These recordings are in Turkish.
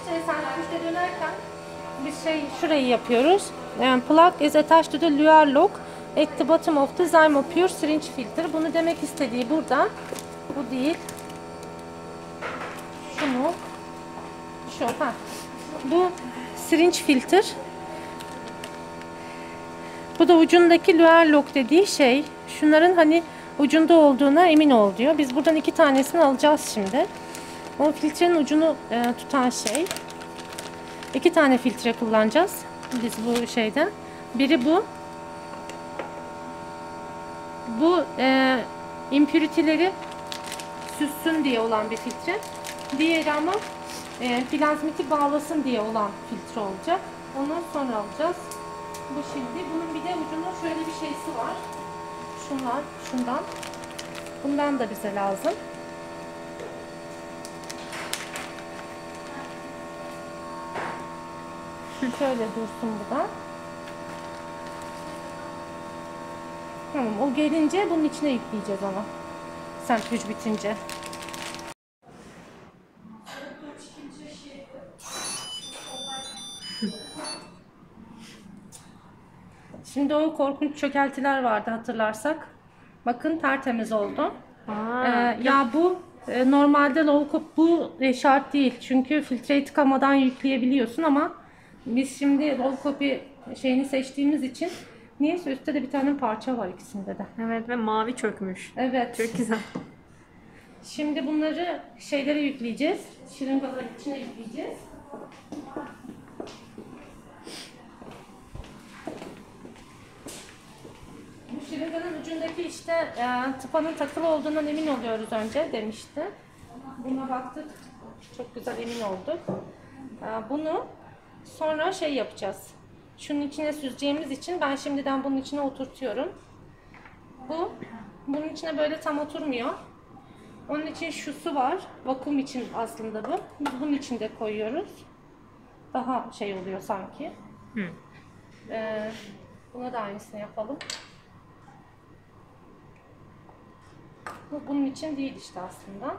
sentrifüjde dönerken biz şurayı yapıyoruz. Yani plug is attached to the luer lock at the bottom of the Zymo Pure syringe filter. Bunu demek istediği burada. Bu değil. Şu mu? Şu. Ha. Bu syringe filter. Bu da ucundaki luer lock dediği şey. Şunların hani ucunda olduğuna emin ol diyor. Biz buradan 2 tanesini alacağız şimdi. O filtrenin ucunu tutan şey. 2 tane filtre kullanacağız biz bu şeyden. Biri bu. Bu impurity'leri süssün diye olan bir filtre. Diğeri ama plazmiti bağlasın diye olan filtre olacak. Onu sonra alacağız. Bu şimdi. Bunun bir de ucunun şöyle bir şeysi var. Şundan. Bundan da bize lazım. Şöyle dursun bu da. Tamam, o gelince bunun içine yükleyeceğiz onu. Sentrifüj bitince. Şimdi o korkunç çökeltiler vardı hatırlarsak. Bakın tertemiz oldu. Ya bu normalde low cup bu şart değil. Çünkü filtreyi tıkamadan yükleyebiliyorsun ama biz şimdi low copy şeyini seçtiğimiz için niyeyse üstte de bir tane parça var ikisinde de. Evet ve mavi çökmüş. Evet. Çok güzel. Şimdi bunları şeylere yükleyeceğiz. Şırıngaların içine yükleyeceğiz. Bu şırınganın ucundaki işte tıpanın takılı olduğundan emin oluyoruz önce demişti. Buna baktık. Çok güzel emin olduk. Bunu sonra şey yapacağız. Şunun içine süzeceğimiz için ben şimdiden bunun içine oturtuyorum. Bunun içine böyle tam oturmuyor. Onun için şu su var. Vakum için aslında bu. Biz bunun içinde koyuyoruz. Daha şey oluyor sanki. Buna da aynısını yapalım. Bu bunun için değil işte aslında.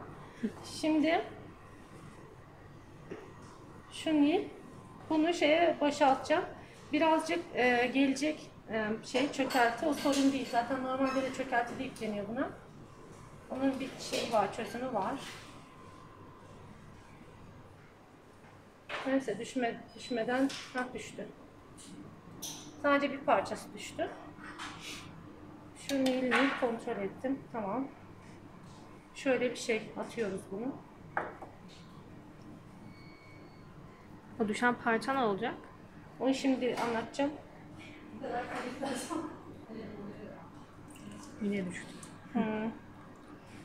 Şimdi bunu şeye boşaltacağım. Birazcık gelecek çökelti. O sorun değil. Zaten normalde de çökelti de yükleniyor buna. Onun bir şeyi var, çözümü var. Neyse düşmeden düştü. Sadece bir parçası düştü. Şu nil kontrol ettim. Tamam. Şöyle bir şey atıyoruz bunu. O düşen parça ne olacak? Onu şimdi anlatacağım. Yine düştü.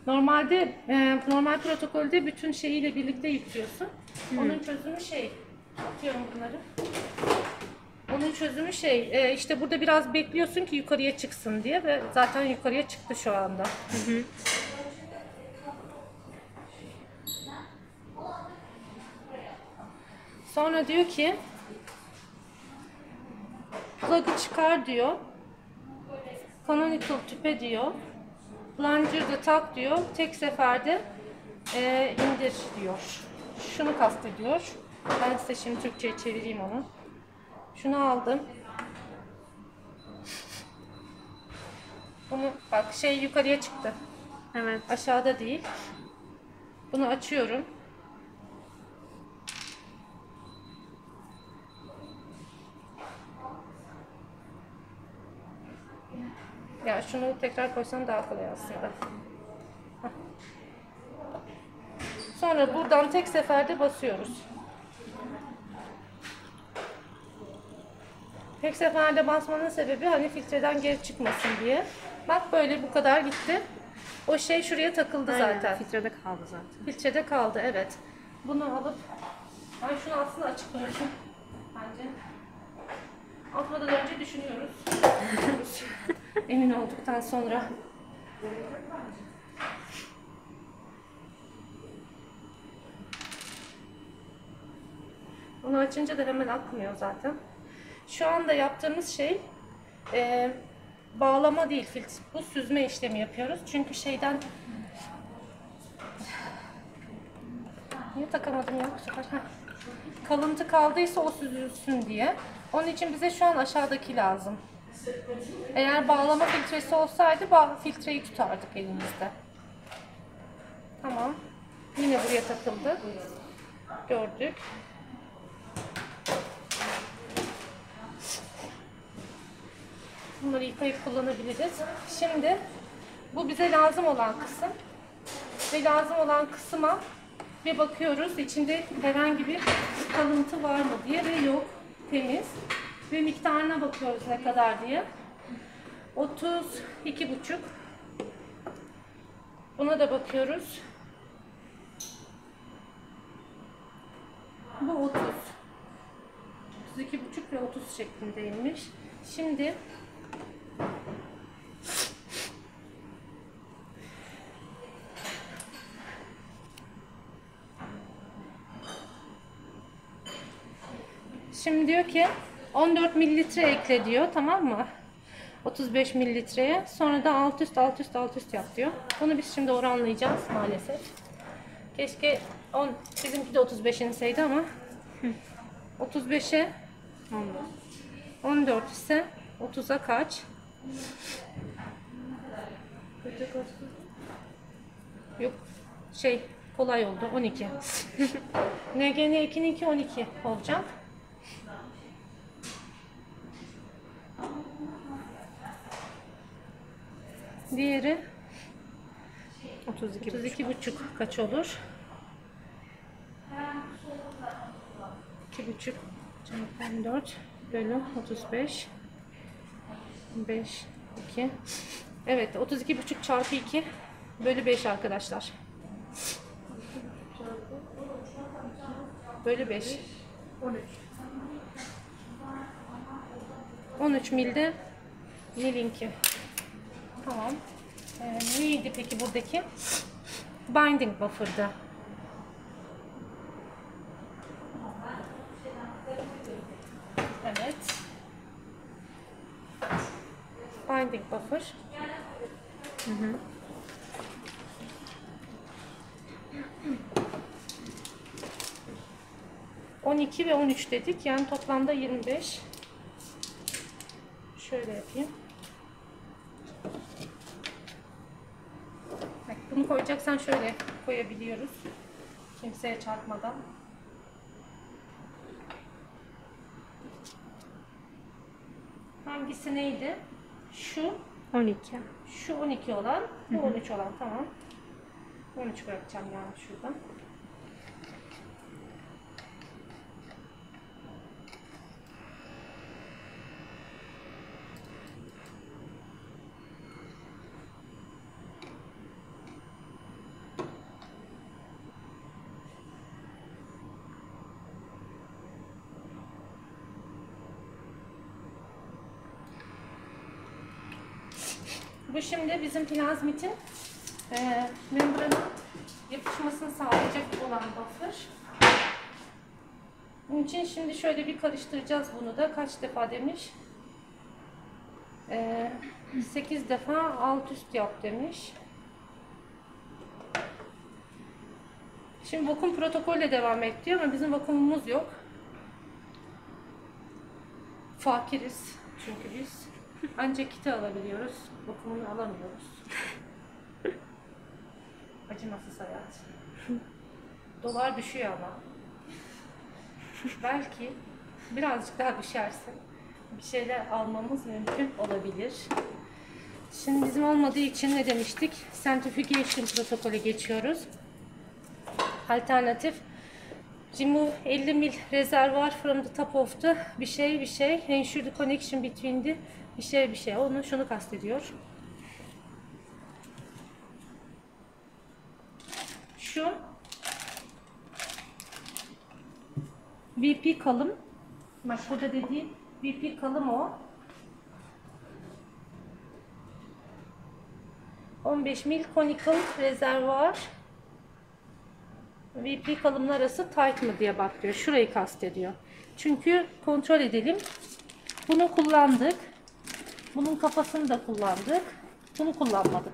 Normalde normal protokolde bütün şeyiyle birlikte yüklüyorsun. Onun çözümü atıyorum bunları. Onun çözümü işte burada biraz bekliyorsun ki yukarıya çıksın diye ve zaten yukarıya çıktı şu anda. Sonra diyor ki plug'ı çıkar diyor. Canonical tüpe diyor. Plunger'da tak diyor. Tek seferde indir diyor. Şunu kastediyor. Ben size şimdi Türkçe'ye çevireyim onu. Şunu aldım. Bunu bak yukarıya çıktı. Evet. Aşağıda değil. Bunu açıyorum. Ya şunu tekrar koysam daha kolay aslında. Sonra buradan tek seferde basıyoruz. Tek seferde basmanın sebebi hani filtreden geri çıkmasın diye. Bak böyle bu kadar gitti. O şuraya takıldı zaten. Filtrede kaldı zaten. Filtrede kaldı, evet. Bunu alıp ben şunu aslında açık bırakayım bence. Atmadan önce düşünüyoruz. Emin olduktan sonra. Onu açınca da hemen akmıyor zaten. Şu anda yaptığımız bağlama değil, bu süzme işlemi yapıyoruz. Çünkü niye takamadım ya bu sefer? kalıntı kaldıysa o süzülsün diye. Onun için bize şu an aşağıdaki lazım. Eğer bağlama filtresi olsaydı filtreyi tutardık elimizde. Tamam. Yine buraya takıldı. Gördük. Bunları yıkayıp kullanabiliriz. Şimdi bu bize lazım olan kısım. Ve lazım olan kısma bir bakıyoruz. İçinde herhangi bir kalıntı var mı diye ve yok. Temiz. Ve miktarına bakıyoruz ne kadar diye. 32,5. Buna da bakıyoruz. Bu 30. 32,5 ve 30 şeklindeymiş. Şimdi diyor ki 14 mililitre ekle diyor, tamam mı? 35 mililitreye. Sonra da alt üst yap diyor. Bunu biz şimdi oranlayacağız maalesef. Keşke bizimki de 35 inseydi ama 35'e 14 ise 30'a kaç? Yok kolay oldu, 12. NGN 2'ninki 12 olacak. Diğeri 32,5 kaç olur? 2,5 çarpı 14 bölü 35 5 2. Evet, 32,5 çarpı 2 bölü 5 arkadaşlar. Bölü 5. 13 milde milinki. Tamam. Neydi peki buradaki? Binding buffer'dı. Evet. Binding buffer. 12 ve 13 dedik. Yani toplamda 25. Şöyle yapayım. Bunu koyacaksan şöyle koyabiliyoruz. Kimseye çarpmadan. Hangisi neydi? Şu 12. Şu 12 olan, bu 13 olan, tamam. 13 bırakacağım yani şuradan. Bu şimdi bizim plazmitin membrana yapışmasını sağlayacak olan buffer. Bunun için şimdi şöyle bir karıştıracağız bunu da. Kaç defa demiş? 8 defa alt üst yap demiş. Şimdi vakum protokolle devam et diyor ama bizim vakumumuz yok. Fakiriz çünkü biz. Ancak kiti alabiliyoruz. Vakumunu alamıyoruz. Acımasız hayat. Dolar düşüyor ama. Belki birazcık daha düşerse bir şeyler almamız mümkün olabilir. Şimdi bizim olmadığı için ne demiştik? Centrifugation protokolü geçiyoruz. Alternatif. Remove 50 mil reservoir from the top of the bir şey. Ensure the connection between the bir şey. Onu şunu kastediyor. Şu VP kalım. Bak burada dediğim VP kalım o. 15 mil conical rezervuar. VP kalımlar arası tight mı diye bakıyor. Şurayı kastediyor. Çünkü kontrol edelim. Bunu kullandık. Bunun kafasını da kullandık. Bunu kullanmadık.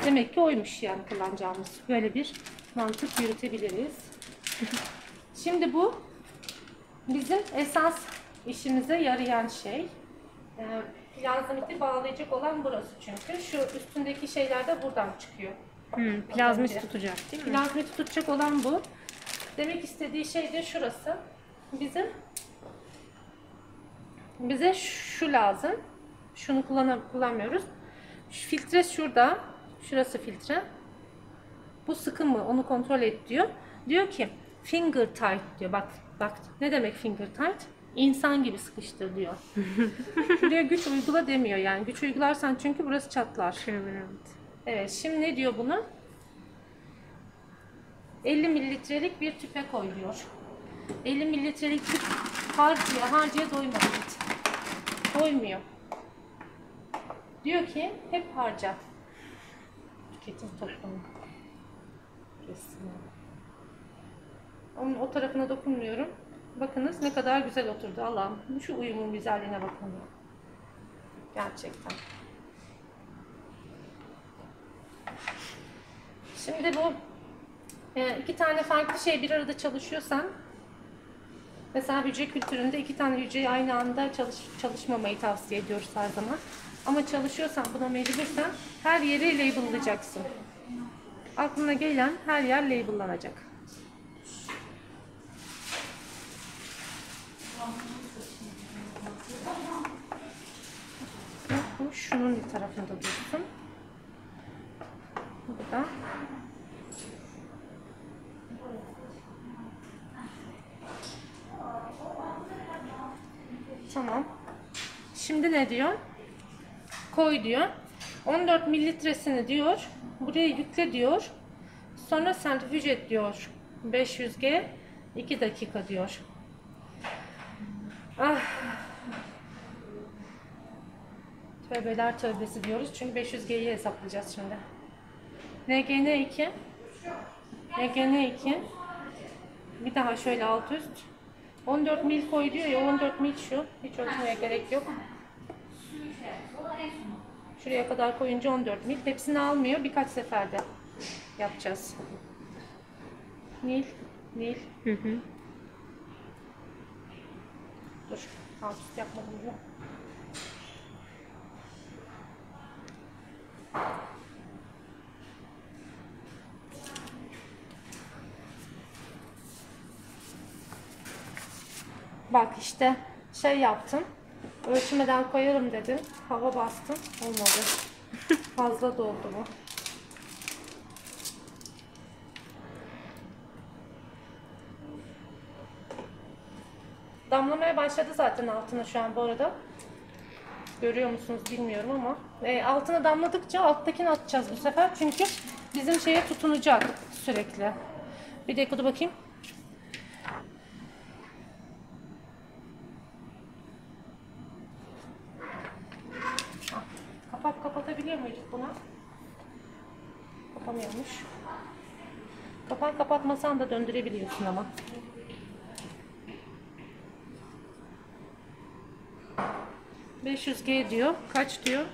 Demek ki oymuş yani kullanacağımız. Böyle bir mantık yürütebiliriz. Şimdi bu bizim esas işimize yarayan şey plazmiti bağlayacak olan burası çünkü. Şu üstündeki şeyler de buradan çıkıyor. Plazmit tutacak değil mi? Plazmiti tutacak olan bu. Demek istediği şey de şurası. Bize şu lazım. Şunu kullanmıyoruz. Şu filtre şurada. Şurası filtre. Bu sıkı mı? Onu kontrol et diyor. Diyor ki finger tight diyor. Bak ne demek finger tight? İnsan gibi sıkıştır diyor. Buraya güç uygula demiyor yani. Güç uygularsan çünkü burası çatlar. Evet. Evet, şimdi ne diyor bunu? 50 mililitrelik bir tüpe koy diyor. 50 mililitrelik tüp harcaya doymadı. Doymuyor. Diyor ki hep harca. Tüketim toplumu. Kesinlikle. Onun o tarafına dokunmuyorum. Bakınız ne kadar güzel oturdu. Allah'ım şu uyumun güzelliğine bakın. Gerçekten. Şimdi bu iki tane farklı şey bir arada çalışıyorsan, mesela hücre kültüründe iki tane hücreyi aynı anda çalışmamayı tavsiye ediyoruz her zaman. Ama çalışıyorsan, buna mecbursan her yeri label'layacaksın. Aklına gelen her yer label'lanacak. Bu şunun bir tarafında dursun. Bu da tamam. Şimdi ne diyor? Koy diyor. 14 mililitresini diyor. Buraya yükle diyor. Sonra sentrifüj et diyor. 500G 2 dakika diyor. Ah. Tövbeler tövbesi diyoruz. Çünkü 500G'yi hesaplayacağız şimdi. NGN2 NGN2 bir daha şöyle alt üst 14 mil koy diyor ya, 14 mil şu. Hiç ölçmeye gerek yok. Şuraya kadar koyunca 14 mil. Hepsini almıyor. Birkaç seferde yapacağız. Mil. Dur. Alt üst yapmadım diyor. Bak işte şey yaptım. Ölçmeden koyarım dedim. Hava bastım. Olmadı. Fazla doldu bu. Damlamaya başladı zaten altına şu an bu arada. Görüyor musunuz bilmiyorum ama. Altına damladıkça alttakini atacağız bu sefer. Çünkü bizim şeye tutunacak sürekli. Bir dakika dur bakayım. Kapatabiliyor muyduk buna? Kapamıyormuş. Kapatmasan da döndürebiliyorsun ama. ...500G diyor. Kaç diyor?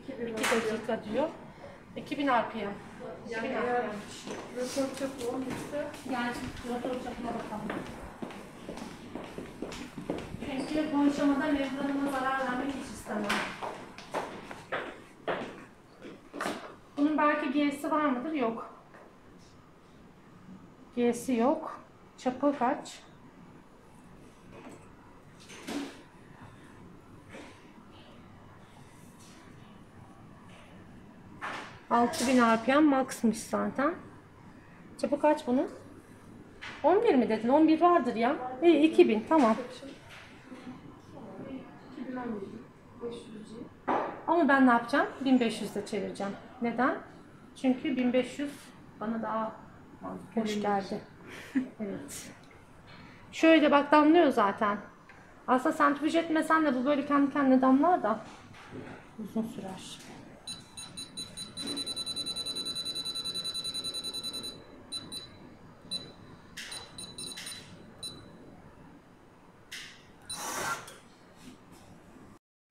2 dakika diyor. 2000 RPM. 2000 RPM. Rötor çapı olmuşsa Yani rötor çapına bakalım. Çünkü bu aşamada membranına zarar vermek hiç istemem. Bunun belki G'si var mıdır? Yok. G'si yok. Çapı kaç? ...6000 RPM max'mış zaten. Çapı kaç bunun? 11 mi dedin? 11 vardır ya. İyi 2000 tamam. 500G. Ama ben ne yapacağım? 1500'de çevireceğim. Neden? Çünkü 1500 bana daha hoş geldi. Evet. Şöyle bak damlıyor zaten. Aslında sentrifüj etmesen de bu böyle kendi kendine damlar da uzun sürer.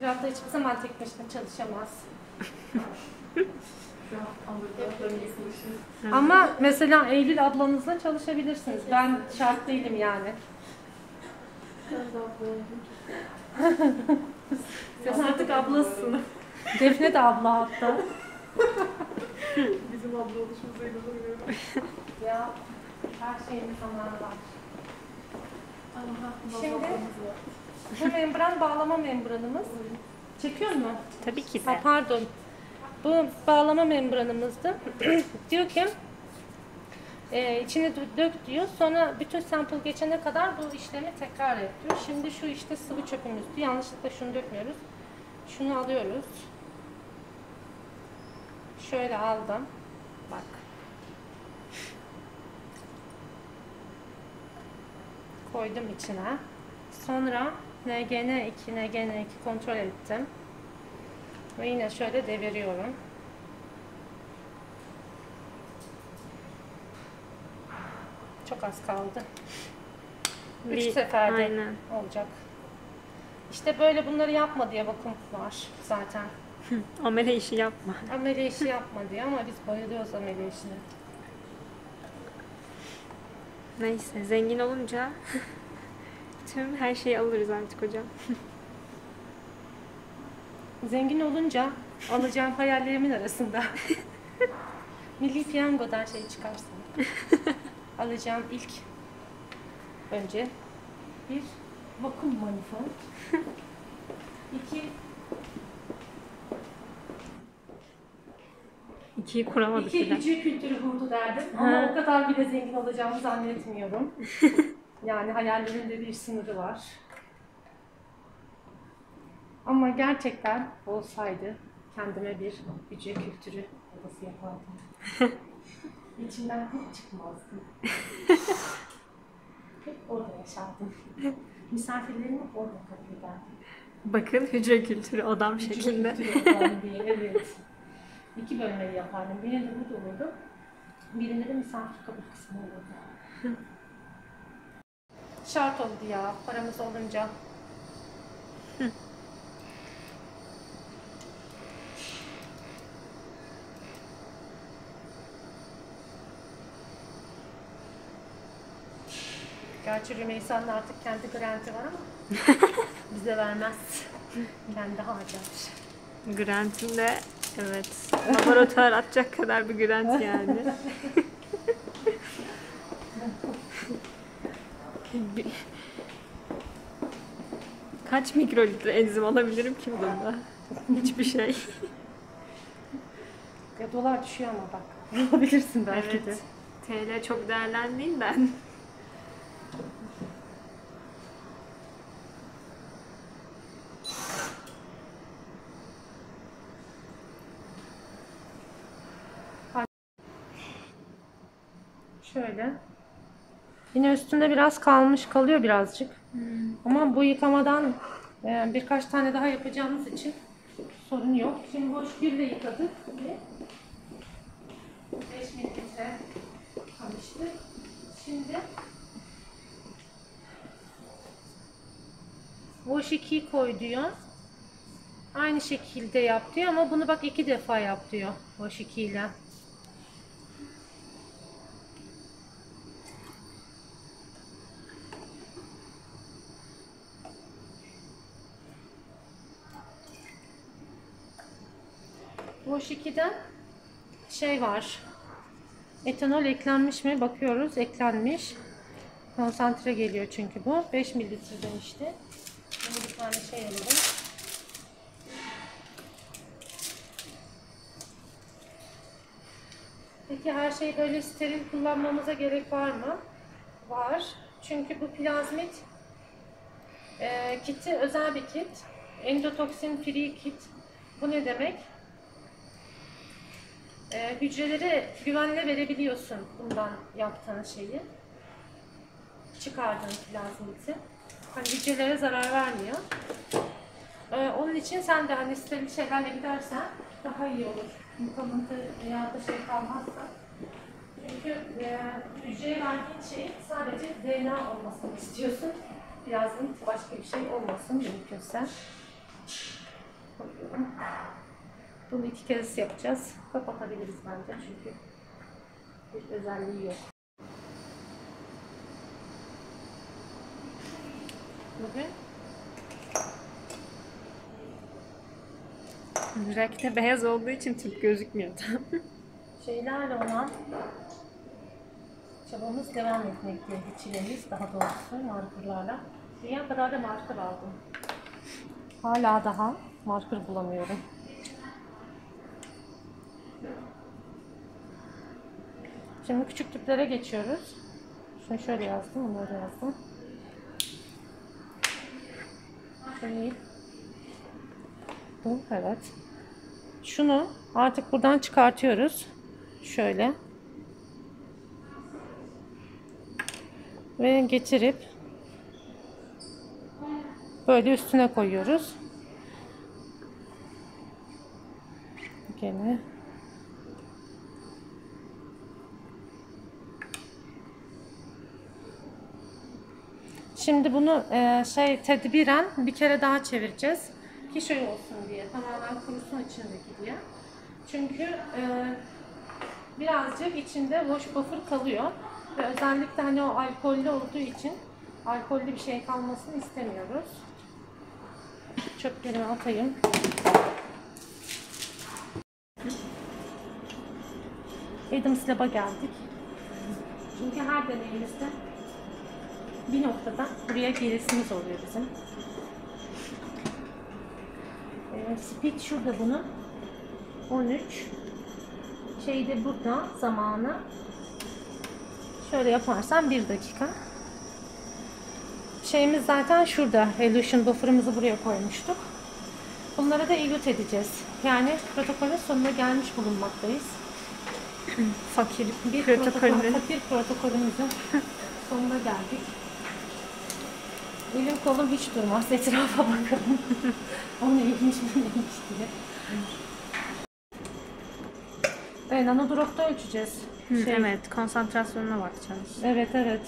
Rahatla hiçbir zaman tek başına çalışamaz. Ama mesela Eylül ablanızla çalışabilirsiniz. Ben şart değilim yani. Sen de abla oldun. Sen artık ablasın. Defne de abla hatta. Bizim abla oluşumuza inanamıyorum. Ya her şeyin zamanı var. Aha, Şimdi- ablamız var. Bu membran bağlama membranımız. Çekiyor mu? Tabii ki Ha, de. pardon. Bu bağlama membranımızdı. Diyor ki içine dök diyor. Sonra bütün sample geçene kadar bu işlemi tekrar et diyor. Şimdi şu işte sıvı çöpümüzdü. Yanlışlıkla şunu dökmüyoruz. Şunu alıyoruz. Şöyle aldım. Bak. Koydum içine. Sonra NGN2, NGN2 kontrol ettim. Ve yine şöyle deviriyorum. Çok az kaldı. 3 seferde Aynen. olacak. İşte böyle bunları yapma diye vakum var zaten. Amele işi yapma. Amele işi yapma diye ama biz bayılıyoruz amele işine. Neyse zengin olunca tüm her şeyi alırız artık hocam. Zengin olunca alacağım hayallerimin arasında Milli Piyango'dan şey çıkarsın. Alacağım ilk önce bir vakum manifold. İki İkiyi kuramadık İki bile. gücü kültürü kurdu derdim ama o kadar bile zengin olacağımı zannetmiyorum. Yani hayallerimde bir sınırı var. Ama gerçekten olsaydı kendime bir gücü kültürü odası yapardım. İçinden hiç çıkmazdım. Hep orada yaşardım. Misafirlerimi orada kabul ederdim. Bakın hücre kültürü odam şeklinde. Gücü kültürü odam diye, evet. 2 bölmeyi yapardım. Birinde bu olurdu. Birinde de misafir kabul kısmı olurdu. Şart oldu ya paramız olunca. Gerçi Rümeysa'nın artık kendi granti var ama bize vermez. Kendi harcar. Grant'inde evet laboratuvar atacak kadar bir grant yani. Bir- Kaç mikrolitre enzim alabilirim ki bunda? Hiçbir şey. Ya dolar düşüyor ama bak. Alabilirsin belki de. Evet. TL çok değerlendiğinden. Şöyle. Yine üstünde biraz kalıyor birazcık. Ama bu yıkamadan birkaç tane daha yapacağımız için sorun yok. Şimdi boş bir de yıkadık. 5 mililitre kalmıştı. Şimdi boş 2'yi koy diyor. Aynı şekilde yap diyor ama bunu bak 2 defa yap diyor boş 2 ile. Boş 2'den şey var. Etanol eklenmiş mi? Bakıyoruz. Eklenmiş. Konsantre geliyor çünkü bu. 5 mililitreden işte. Şimdi bir tane şey alalım. Peki her şeyi böyle steril kullanmamıza gerek var mı? Var. Çünkü bu plazmit kiti özel bir kit. Endotoksin free kit. Bu ne demek? Hücrelere güvenle verebiliyorsun bundan yaptığın şeyi. Çıkardığın plazmiti. Hani hücrelere zarar vermiyor. Onun için sen de hani steril şeylerle gidersen daha iyi olur. Kalıntı veya da şey kalmazsa. Çünkü hücreye verdiğin şey sadece DNA olmasını istiyorsun. Plazmit başka bir şey olmasın mümkünse. Bakıyorum. Bunu 2 kez yapacağız. Kapatabiliriz bence çünkü bir özelliği yok. bugün. Renkte beyaz olduğu için tüp gözükmüyor tam. Şeylerle olan çabamız devam etmekte. Çilemiz daha doğrusu markerlarla. Dünya kadar da marker aldım. Hala daha marker bulamıyorum. Şimdi küçük tüplere geçiyoruz. Şunu şöyle yazdım, bunu öyle yazdım. Bu, evet. Şunu artık buradan çıkartıyoruz. Şöyle. Ve getirip böyle üstüne koyuyoruz. Gene. Şimdi bunu tedbiren bir kere daha çevireceğiz. Ki şey olsun diye, tamamen kurusun içindeki diye. Çünkü birazcık içinde wash buffer kalıyor. Ve özellikle hani o alkollü olduğu için alkollü bir şey kalmasını istemiyoruz. Çöplerimi atayım. Adams Lab'a geldik. Çünkü her deneyimizde bir noktada buraya gelesimiz oluyor bizim. Speed şurada bunun. 13. Şeyde burada zamanı. Şöyle yaparsam 1 dakika. Şeyimiz zaten şurada. Elution buffer'ımızı buraya koymuştuk. Bunları da elute edeceğiz. Yani protokolün sonuna gelmiş bulunmaktayız. Fakir Bir fakir protokolümüzün sonuna geldik. Elim kolum hiç durmaz. Etrafa bakalım. Onun ilginç mi neymiş diye. Evet, nanodropta ölçeceğiz. Evet, konsantrasyonuna bakacağız. Evet.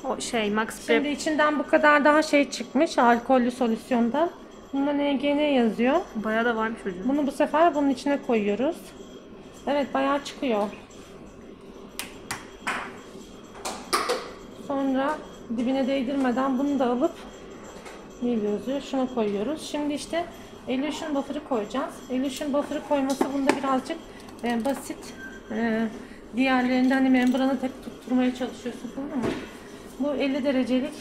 O Max Şimdi Prep içinden bu kadar daha şey çıkmış alkollü solüsyonda. Bunda NGN yazıyor. bayağı da varmış hocam. Bunu bu sefer bunun içine koyuyoruz. Evet, bayağı çıkıyor. Sonra dibine değdirmeden bunu da alıp ne yazıyor? Şuna koyuyoruz. Şimdi işte elution buffer'ı koyacağız. Elution buffer'ı koyması bunda birazcık basit. Diğerlerinde hani membranı tek tutturmaya çalışıyorsun ama bu 50 derecelik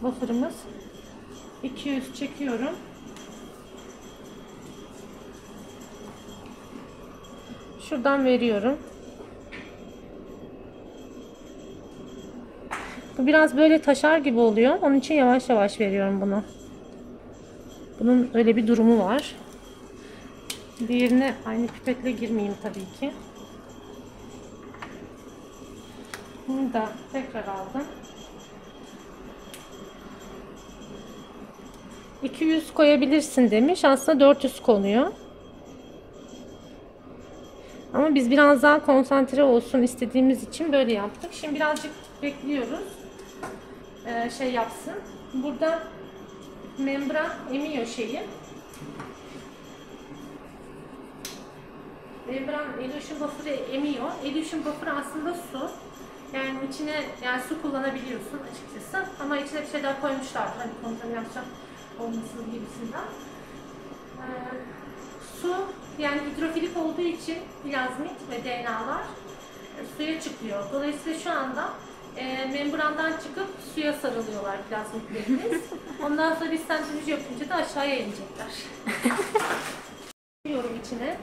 buffer'ımız. 200 çekiyorum. Şuradan veriyorum. Bu biraz böyle taşar gibi oluyor. Onun için yavaş yavaş veriyorum bunu. Bunun öyle bir durumu var. Diğerine aynı pipetle girmeyeyim tabii ki. Bunu da tekrar aldım. 200 koyabilirsin demiş. Aslında 400 konuyor. Ama biz biraz daha konsantre olsun istediğimiz için böyle yaptık. Şimdi birazcık bekliyoruz. Şey yapsın. Burada membran emiyor şeyi. Membran elution buffer'ı emiyor. Elution buffer aslında su. Yani içine su kullanabiliyorsun açıkçası. Ama içine bir şeyler koymuşlar. Hani kontaminasyon olmasın gibisinden. Su yani hidrofilik olduğu için plazmit ve DNA'lar suya çıkıyor. Dolayısıyla şu anda membrandan çıkıp suya sarılıyorlar plazmitlerimiz. Ondan sonra biz sentrifüj yapınca da aşağıya inecekler. Koyuyorum içine.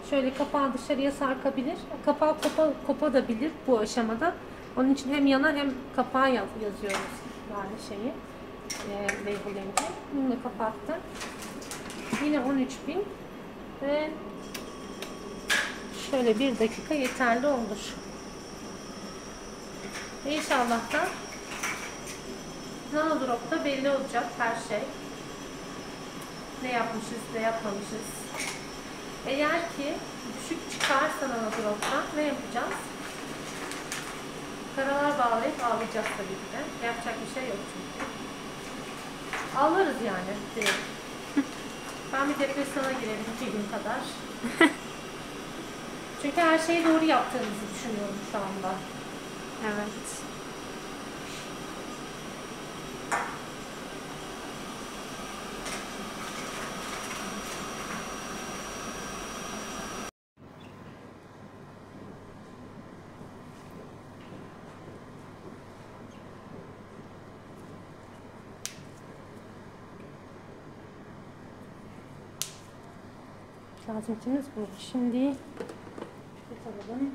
Şöyle kapağı dışarıya sarkabilir. Kapağı kopabilir bu aşamada. Onun için hem yana hem kapağı yazıyoruz yani şeyi. Label'ince. Bunu da kapattım. Yine 13.000 ve şöyle 1 dakika yeterli olur. İnşallah da nanodropta belli olacak her şey. Ne yapmışız, ne yapmamışız. Eğer ki düşük çıkarsa nanodropta ne yapacağız? Karalar bağlayıp ağlayacağız tabii ki de. Yapacak bir şey yok çünkü. Ağlarız yani diyelim. Ben bir depresyona girerim 2 gün kadar. Çünkü her şeyi doğru yaptığımızı düşünüyorum şu anda. Evet. Plazmitimiz bu. Şimdi tutalım.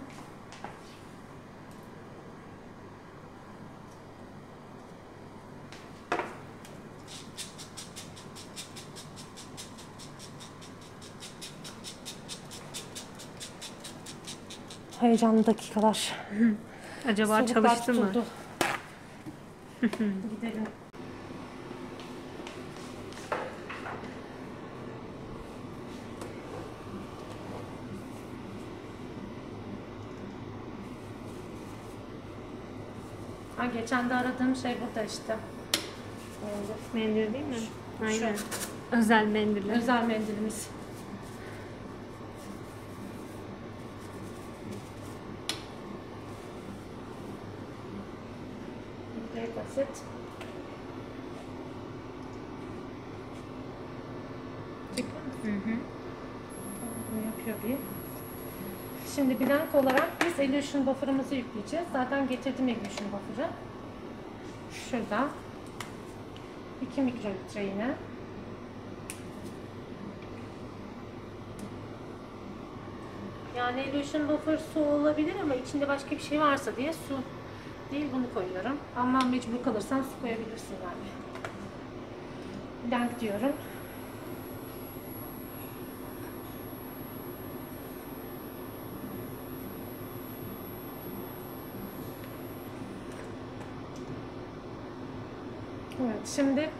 Heyecanlı dakikalar. Acaba Soluklar çalıştı mı? tutuldu. Gidelim. Ha, geçen de aradığım şey burada işte. Mendil değil mi? Şu. Aynen. Özel mendiller. Özel mendilimiz. Bir basit. Çıkıyor musun? Hı hı. Bunu yapıyor bir. Şimdi blank olarak biz illusion buffer'ımızı yükleyeceğiz. Zaten getirdim illusion buffer'ı. Şurada. 2 mikrolitre yine. Yani illusion buffer su olabilir ama içinde başka bir şey varsa diye su değil bunu koyuyorum. Ama mecbur kalırsan su koyabilirsin yani. Blank diyorum. Evet, şimdi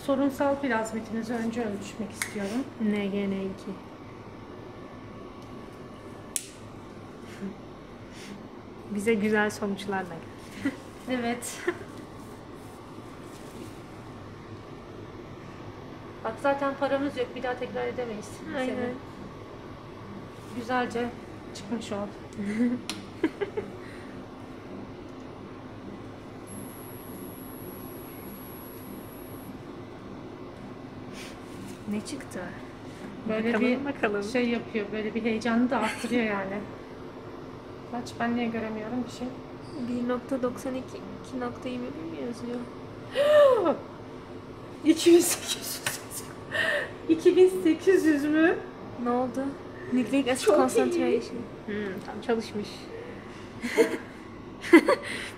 sorunsal plazmitimizi önce ölçmek istiyorum. NGN2. Bize güzel sonuçlarla gel. Evet. Bak zaten paramız yok, bir daha tekrar edemeyiz. Aynen. Seni. Güzelce çıkmış ol. Ne çıktı? Böyle Bakalım, bir bakalım. şey yapıyor, böyle bir heyecanı da arttırıyor yani. Kaç, ben niye göremiyorum bir şey? 1.92 2.21 mi yazıyor? 2800. 2800 mü? Ne oldu? Nucleic acid Çok iyi. concentration. Tam çalışmış.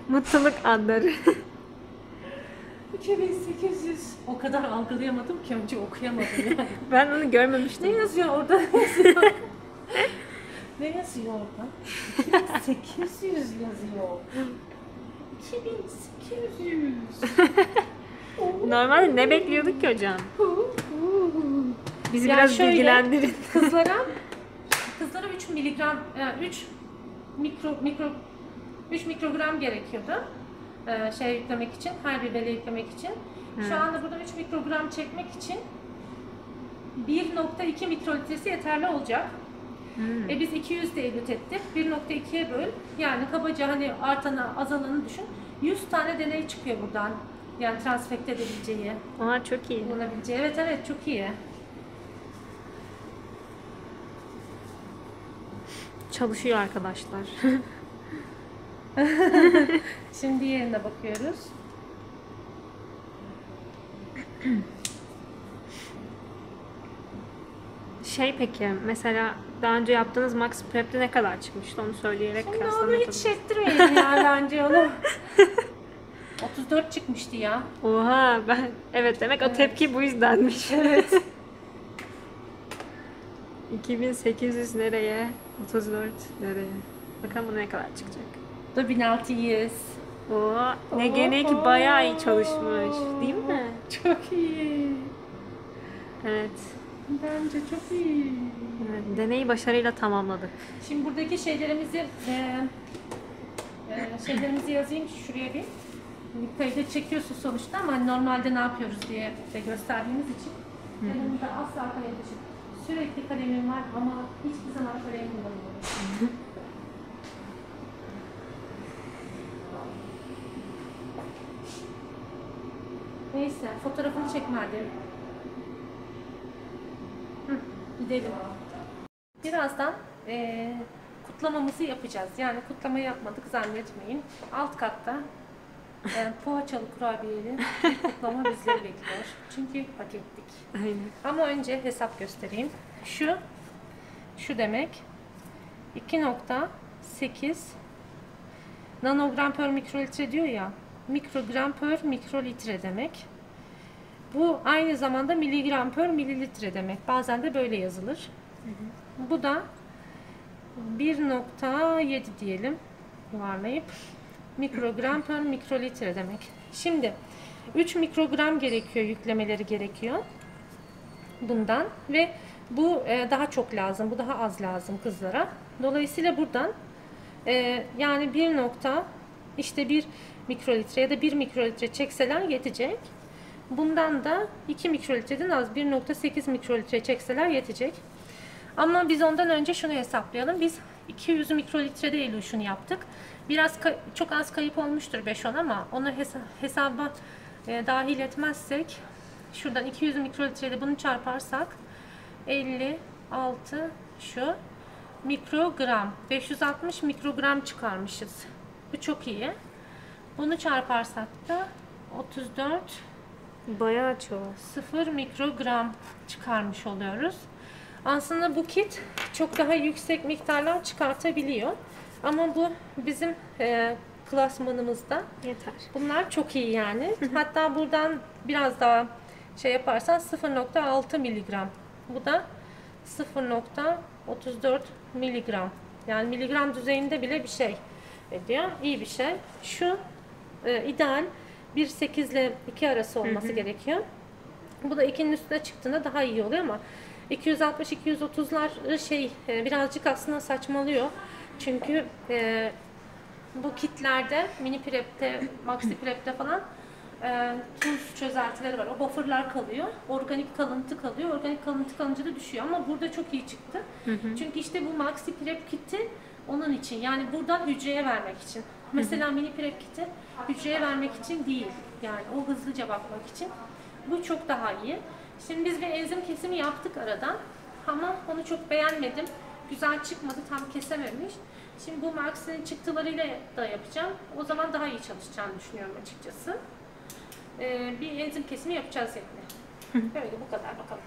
Mutluluk anları. 2800. O kadar algılayamadım ki önce okuyamadım yani. Ben onu Ne görmemiştim. yazıyor orada? Ne yazıyor? Ne yazıyor orada? 2800 yazıyor. 2800. Normalde ne bekliyorduk ki hocam? Bizi Yani biraz şöyle, bilgilendirin. Kızlara 3 miligram, 3 mikrogram gerekiyordu. Şey yüklemek için, her bir veli yüklemek için. Şu anda burada 3 mikrogram çekmek için 1.2 mikrolitresi yeterli olacak. Biz 200 de elit ettik. 1.2'ye böl. Yani kabaca hani artanı azalanı düşün. 100 tane deney çıkıyor buradan. Yani transfekte edebileceği, Aa çok iyi. kullanabileceği. Evet evet çok iyi. Çalışıyor arkadaşlar. Şimdi diğerine bakıyoruz. Şey peki mesela daha önce yaptığınız Max Prep'te ne kadar çıkmıştı onu söyleyerek Şimdi onu kıyaslama hiç yapabiliriz. çektirmeyelim ya bence onu. 34 çıkmıştı ya. Oha ben evet demek o Evet. tepki bu yüzdenmiş. Evet. 2800 nereye? 34 nereye? Bakalım bu ne kadar çıkacak. Bu da 1600. Oo, ne gene ki bayağı iyi çalışmış. Değil mi? Çok iyi. Evet. Bence çok iyi. Evet, deneyi başarıyla tamamladık. Şimdi buradaki şeylerimizi yazayım şuraya bir. Kayıda çekiyorsun sonuçta ama normalde ne yapıyoruz diye de gösterdiğimiz için. Yanımda asla kalem dışı. Sürekli kalemim var ama hiçbir zaman kalem kullanmıyorum. Neyse fotoğrafını çekme hadi. Gidelim. Birazdan kutlamamızı yapacağız. Yani kutlama yapmadık zannetmeyin. Alt katta poğaçalı kurabiyeli bir kutlama bizleri bekliyor. Çünkü hak ettik. Aynen. Ama önce hesap göstereyim. Şu şu demek. 2.8 nanogram per mikrolitre diyor ya. Mikrogram per mikrolitre demek. Bu aynı zamanda miligram per mililitre demek. Bazen de böyle yazılır. Bu da 1.7 diyelim yuvarlayıp mikrogram per mikrolitre demek. Şimdi 3 mikrogram gerekiyor, yüklemeleri gerekiyor bundan ve bu daha çok lazım, bu daha az lazım kızlara. Dolayısıyla buradan yani 1 mikrolitre ya da 1 mikrolitre çekseler yetecek. Bundan da 2 mikrolitreden az 1.8 mikrolitre çekseler yetecek. Ama biz ondan önce şunu hesaplayalım. Biz 200 mikrolitrede iluşunu yaptık. Biraz çok az kayıp olmuştur 5-10 ama onu hesaba dahil etmezsek şuradan 200 mikrolitrede bunu çarparsak 56 şu mikrogram 560 mikrogram çıkarmışız. Bu çok iyi. Bunu çarparsak da 34 Bayağı çok. 0 mikrogram çıkarmış oluyoruz. Aslında bu kit çok daha yüksek miktarlar çıkartabiliyor. Ama bu bizim klasmanımızda. Yeter. Bunlar çok iyi yani. Hatta buradan biraz daha şey yaparsan 0.6 miligram. Bu da 0.34 miligram. Yani miligram düzeyinde bile bir şey ediyor. İyi bir şey. Şu ideal 1.8 ile 2 arası olması gerekiyor. Bu da 2'nin üstüne çıktığında daha iyi oluyor ama 260-230'lar birazcık aslında saçmalıyor. Çünkü bu kitlerde mini prep'te, maxi prep'te falan tuz çözeltileri var. O buffer'lar kalıyor. Organik kalıntı kalıyor. Organik kalıntı kalınca da düşüyor ama burada çok iyi çıktı. Çünkü işte bu maxi prep kiti onun için. Yani buradan hücreye vermek için. Mesela mini prep kiti hücreye vermek için değil. Yani o hızlıca bakmak için. Bu çok daha iyi. Şimdi biz bir enzim kesimi yaptık aradan. Ama onu çok beğenmedim. Güzel çıkmadı. Tam kesememiş. Şimdi bu Max'in çıktılarıyla da yapacağım. O zaman daha iyi çalışacağını düşünüyorum açıkçası. Bir enzim kesimi yapacağız yani. Böyle bu kadar bakalım.